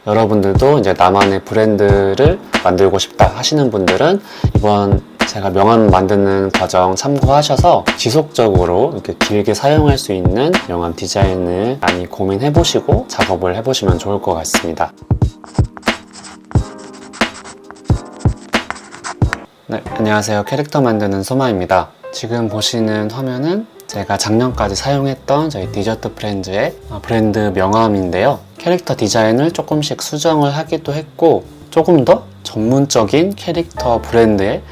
여러분들도 이제 나만의 브랜드를 만들고 싶다 하시는 분들은 이번 제가 명함 만드는 과정 참고하셔서 지속적으로 이렇게 길게 사용할 수 있는 명함 디자인을 많이 고민해 보시고 작업을 해 보시면 좋을 것 같습니다. 네, 안녕하세요. 캐릭터 만드는 소마입니다. 지금 보시는 화면은 제가 작년까지 사용했던 저희 디저트 프렌즈의 브랜드 명함인데요. 캐릭터 디자인을 조금씩 수정을 하기도 했고 조금 더 전문적인 캐릭터 브랜드의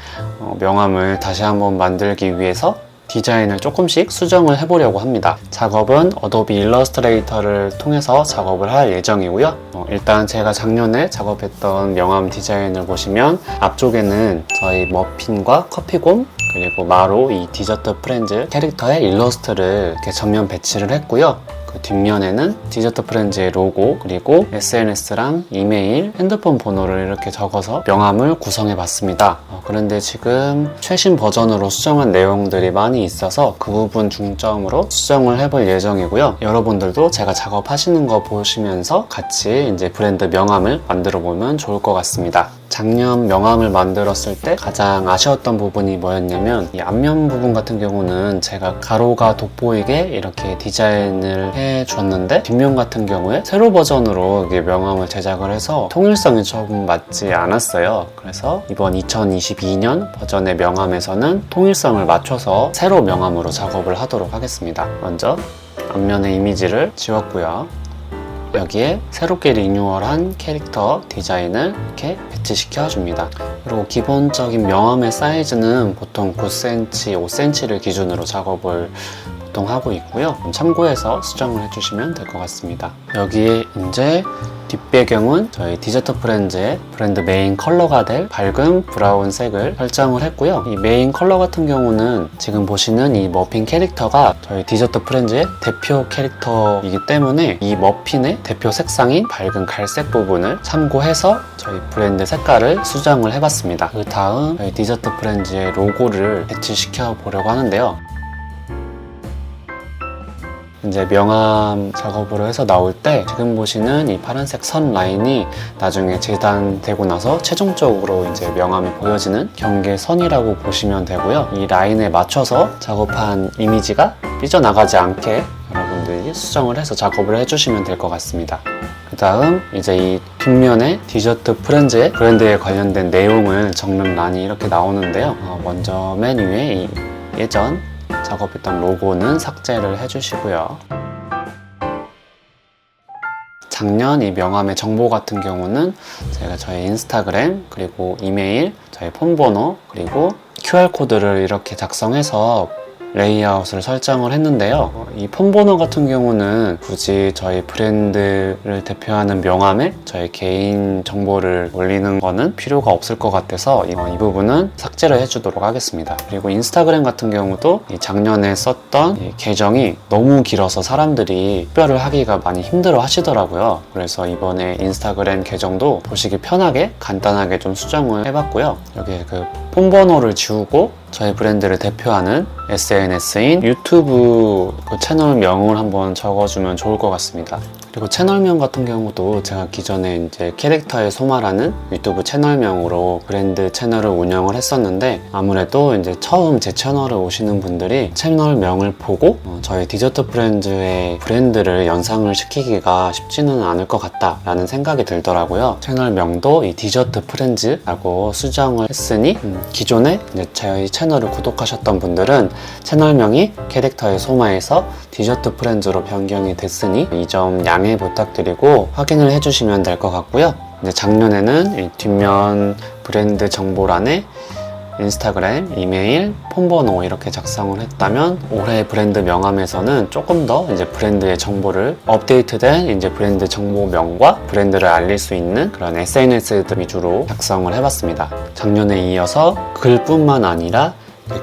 명함을 다시 한번 만들기 위해서 디자인을 조금씩 수정을 해보려고 합니다. 작업은 어도비 일러스트레이터를 통해서 작업을 할 예정이고요. 일단 제가 작년에 작업했던 명함 디자인을 보시면 앞쪽에는 저희 머핀과 커피곰 그리고 마로 이 디저트 프렌즈 캐릭터의 일러스트를 이렇게 전면 배치를 했고요. 그 뒷면에는 디저트 프렌즈의 로고 그리고 SNS랑 이메일, 핸드폰 번호를 이렇게 적어서 명함을 구성해 봤습니다. 그런데 지금 최신 버전으로 수정한 내용들이 많이 있어서 그 부분 중점으로 수정을 해볼 예정이고요. 여러분들도 제가 작업하시는 거 보시면서 같이 이제 브랜드 명함을 만들어 보면 좋을 것 같습니다. 작년 명함을 만들었을 때 가장 아쉬웠던 부분이 뭐였냐면 이 앞면 부분 같은 경우는 제가 가로가 돋보이게 이렇게 디자인을 해줬는데 뒷면 같은 경우에 세로 버전으로 명함을 제작을 해서 통일성이 조금 맞지 않았어요. 그래서 이번 2022년 버전의 명함에서는 통일성을 맞춰서 세로 명함으로 작업을 하도록 하겠습니다. 먼저 앞면의 이미지를 지웠고요. 여기에 새롭게 리뉴얼한 캐릭터 디자인을 이렇게 배치시켜 줍니다. 그리고 기본적인 명함의 사이즈는 보통 9cm, 5cm를 기준으로 작업을 보통 하고 있고요. 참고해서 수정을 해주시면 될 것 같습니다. 여기에 이제 뒷배경은 저희 디저트 프렌즈의 브랜드 메인 컬러가 될 밝은 브라운색을 설정을 했고요. 이 메인 컬러 같은 경우는 지금 보시는 이 머핀 캐릭터가 저희 디저트 프렌즈의 대표 캐릭터이기 때문에 이 머핀의 대표 색상인 밝은 갈색 부분을 참고해서 저희 브랜드 색깔을 수정을 해봤습니다. 그 다음 저희 디저트 프렌즈의 로고를 배치시켜 보려고 하는데요. 이제 명함 작업으로 해서 나올 때 지금 보시는 이 파란색 선 라인이 나중에 재단되고 나서 최종적으로 이제 명함이 보여지는 경계선이라고 보시면 되고요. 이 라인에 맞춰서 작업한 이미지가 삐져나가지 않게 여러분들이 수정을 해서 작업을 해주시면 될 것 같습니다. 그 다음 이제 이 뒷면에 디저트 프렌즈의 브랜드에 관련된 내용을 적는 란이 이렇게 나오는데요. 먼저 맨 위에 이 예전 작업했던 로고는 삭제를 해주시고요. 작년 이 명함의 정보 같은 경우는 제가 저희 인스타그램 그리고 이메일, 저희 폰번호 그리고 QR코드를 이렇게 작성해서 레이아웃을 설정을 했는데요. 이 폰번호 같은 경우는 굳이 저희 브랜드를 대표하는 명함에 저희 개인 정보를 올리는 거는 필요가 없을 것 같아서 이 부분은 삭제를 해주도록 하겠습니다. 그리고 인스타그램 같은 경우도 작년에 썼던 이 계정이 너무 길어서 사람들이 식별을 하기가 많이 힘들어 하시더라고요. 그래서 이번에 인스타그램 계정도 보시기 편하게 간단하게 좀 수정을 해봤고요. 여기에 그 폰번호를 지우고 저희 브랜드를 대표하는 SNS인 유튜브 그 채널명을 한번 적어주면 좋을 것 같습니다. 그리고 채널명 같은 경우도 제가 기존에 이제 캐릭터의 소마라는 유튜브 채널명으로 브랜드 채널을 운영을 했었는데 아무래도 이제 처음 제 채널에 오시는 분들이 채널명을 보고 저희 디저트 프렌즈의 브랜드를 연상을 시키기가 쉽지는 않을 것 같다라는 생각이 들더라고요. 채널명도 이 디저트 프렌즈라고 수정을 했으니 기존에 이제 저희 채널을 구독하셨던 분들은 채널명이 캐릭터의 소마에서 디저트 프렌즈로 변경이 됐으니 이 점 양해 부탁드리고 확인을 해주시면 될 것 같고요. 이제 작년에는 이 뒷면 브랜드 정보란에 인스타그램, 이메일, 폰번호 이렇게 작성을 했다면 올해 브랜드 명함에서는 조금 더 이제 브랜드의 정보를 업데이트된 이제 브랜드 정보명과 브랜드를 알릴 수 있는 그런 SNS 위주로 작성을 해봤습니다. 작년에 이어서 글뿐만 아니라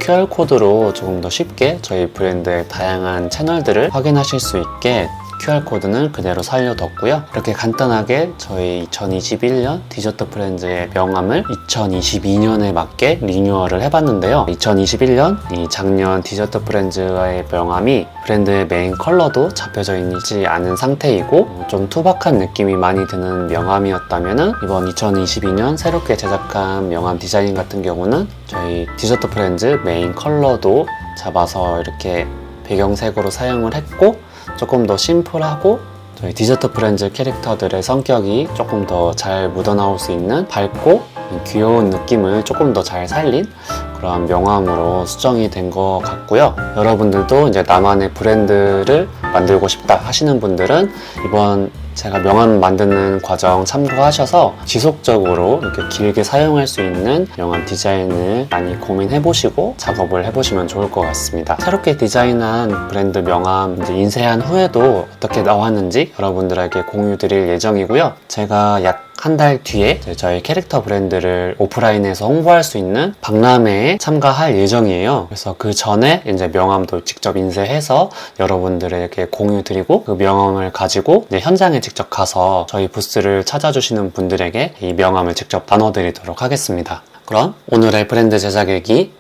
QR코드로 조금 더 쉽게 저희 브랜드의 다양한 채널들을 확인하실 수 있게 QR코드는 그대로 살려뒀고요. 이렇게 간단하게 저희 2021년 디저트 프렌즈의 명함을 2022년에 맞게 리뉴얼을 해봤는데요. 2021년 이 작년 디저트 프렌즈의 명함이 브랜드의 메인 컬러도 잡혀져 있지 않은 상태이고 좀 투박한 느낌이 많이 드는 명함이었다면 이번 2022년 새롭게 제작한 명함 디자인 같은 경우는 저희 디저트 프렌즈 메인 컬러도 잡아서 이렇게 배경색으로 사용을 했고 조금 더 심플하고 저희 디저트 프렌즈 캐릭터들의 성격이 조금 더 잘 묻어나올 수 있는 밝고 귀여운 느낌을 조금 더 잘 살린 그런 명함으로 수정이 된 것 같고요. 여러분들도 이제 나만의 브랜드를 만들고 싶다 하시는 분들은 이번 제가 명함 만드는 과정 참고하셔서 지속적으로 이렇게 길게 사용할 수 있는 명함 디자인을 많이 고민해보시고 작업을 해보시면 좋을 것 같습니다. 새롭게 디자인한 브랜드 명함 이제 인쇄한 후에도 어떻게 나왔는지 여러분들에게 공유 드릴 예정이고요. 제가 약 한 달 뒤에 저희 캐릭터 브랜드를 오프라인에서 홍보할 수 있는 박람회에 참가할 예정이에요. 그래서 그 전에 이제 명함도 직접 인쇄해서 여러분들에게 공유 드리고 그 명함을 가지고 이제 현장에 직접 가서 저희 부스를 찾아주시는 분들에게 이 명함을 직접 나눠드리도록 하겠습니다. 그럼 오늘의 브랜드 제작 일기